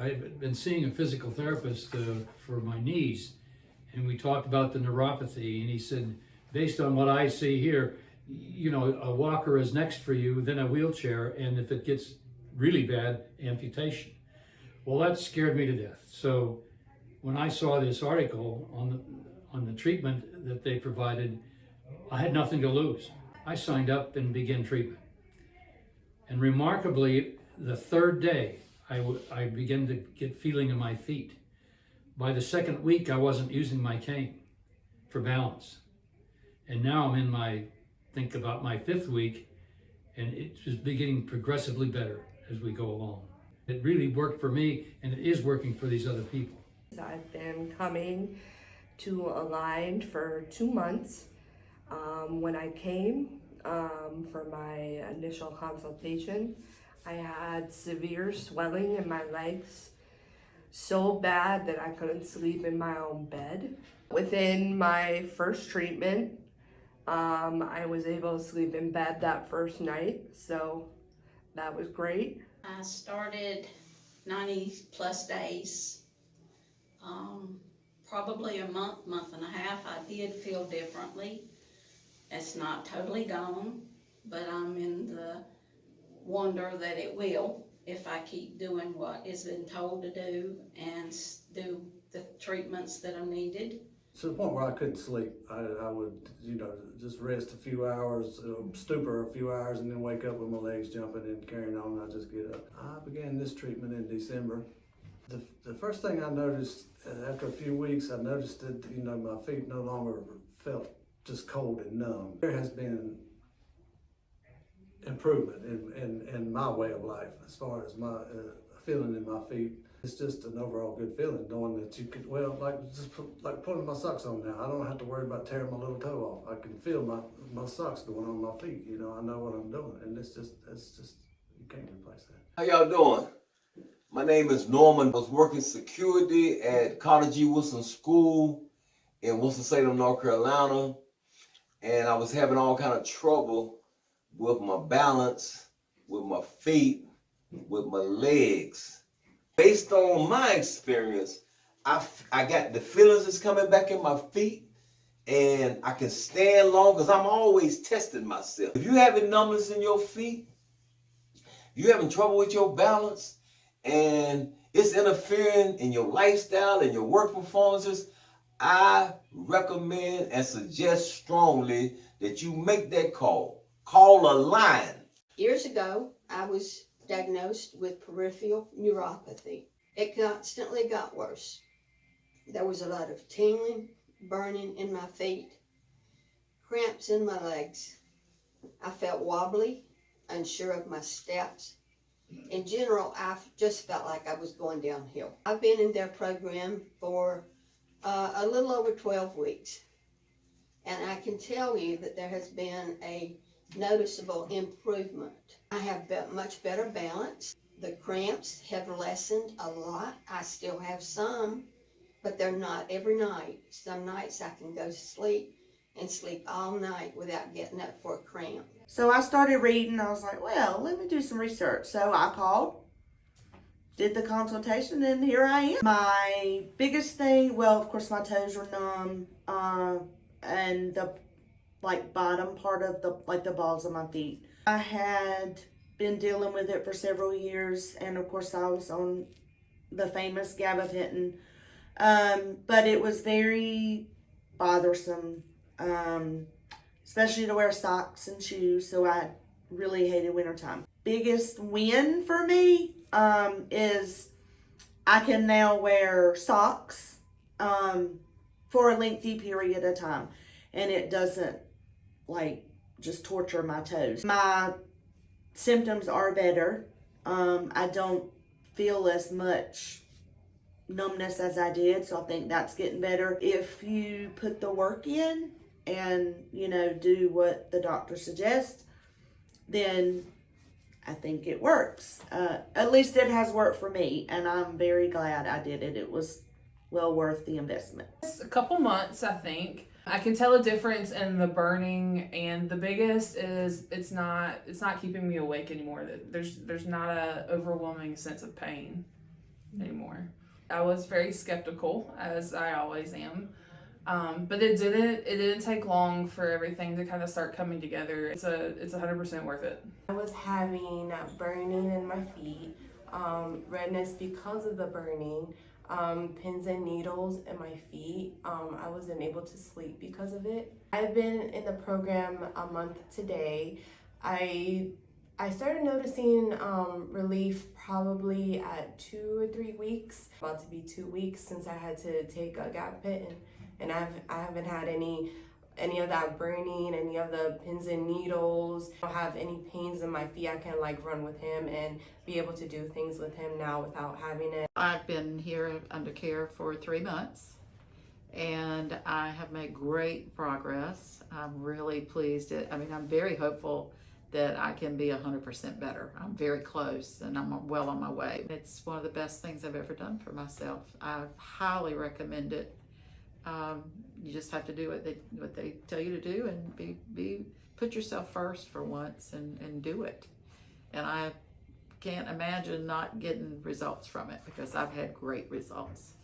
I've been seeing a physical therapist for my knees, and we talked about the neuropathy, and he said, based on what I see here, you know, a walker is next for you, then a wheelchair, and if it gets really bad, amputation. Well, that scared me to death. So when I saw this article on the treatment that they provided, I had nothing to lose. I signed up and began treatment. And remarkably, the third day, I began to get feeling in my feet. By the second week, I wasn't using my cane for balance. And now I'm in think about my fifth week, and it's just beginning progressively better as we go along. It really worked for me, and it is working for these other people. I've been coming to Aligned for 2 months. When I came for my initial consultation, I had severe swelling in my legs, so bad that I couldn't sleep in my own bed. Within my first treatment, I was able to sleep in bed that first night, so that was great. I started 90 plus days. Probably a month and a half, I did feel differently. It's not totally gone, but I'm in the wonder that it will if I keep doing what is been told to do and do the treatments that are needed. To the point where I couldn't sleep. I would, just rest a few hours, stupor a few hours, and then wake up with my legs jumping and carrying on. I just get up. I began this treatment in December. The first thing I noticed after a few weeks, I noticed that my feet no longer felt just cold and numb. There has been improvement in my way of life as far as my feeling in my feet. It's just an overall good feeling knowing that you could, like putting my socks on now. I don't have to worry about tearing my little toe off. I can feel my socks going on my feet. I know what I'm doing, and it's just you can't replace that. How y'all doing? My name is Norman. I was working security at Carter G. Wilson School in Winston-Salem, North Carolina, and I was having all kind of trouble with my balance, with my feet, with my legs. Based on my experience, I got the feelings that's coming back in my feet, and I can stand long because I'm always testing myself. If you having numbness in your feet, you having trouble with your balance, and it's interfering in your lifestyle and your work performances, I recommend and suggest strongly that you make that call. Call a line. Years ago, I was diagnosed with peripheral neuropathy. It constantly got worse. There was a lot of tingling, burning in my feet, cramps in my legs. I felt wobbly, unsure of my steps. In general, I just felt like I was going downhill. I've been in their program for a little over 12 weeks, and I can tell you that there has been a noticeable improvement. I have much better balance. The cramps have lessened a lot. I still have some, but they're not every night. Some nights I can go to sleep and sleep all night without getting up for a cramp. So I started reading. I was like, well, let me do some research. So I called, did the consultation, and here I am. My biggest thing, well, of course, my toes were numb, and the bottom part of the balls of my feet. I had been dealing with it for several years, and of course I was on the famous gabapentin, but it was very bothersome, especially to wear socks and shoes, so I really hated wintertime. Biggest win for me is I can now wear socks for a lengthy period of time, and it doesn't just torture my toes. My symptoms are better. I don't feel as much numbness as I did, so I think that's getting better. If you put the work in and do what the doctor suggests, then I think it works. At least it has worked for me, and I'm very glad I did it. It was well worth the investment. It's a couple months, I think. I can tell a difference in the burning, and the biggest is it's not keeping me awake anymore. There's not a overwhelming sense of pain anymore. I was very skeptical, as I always am. But it didn't take long for everything to kind of start coming together. It's 100% worth it. I was having burning in my feet, redness because of the burning, pins and needles in my feet. I wasn't able to sleep because of it. I've been in the program a month today. I started noticing relief probably at 2 or 3 weeks. About to be 2 weeks since I had to take a gap pit, and I haven't had any of that burning, any of the pins and needles. I don't have any pains in my feet. I can like run with him and be able to do things with him now without having it. I've been here under care for 3 months, and I have made great progress. I'm really pleased. I'm very hopeful that I can be 100% better. I'm very close, and I'm well on my way. It's one of the best things I've ever done for myself. I highly recommend it. You just have to do what they tell you to do, and put yourself first for once, and do it. And I can't imagine not getting results from it, because I've had great results.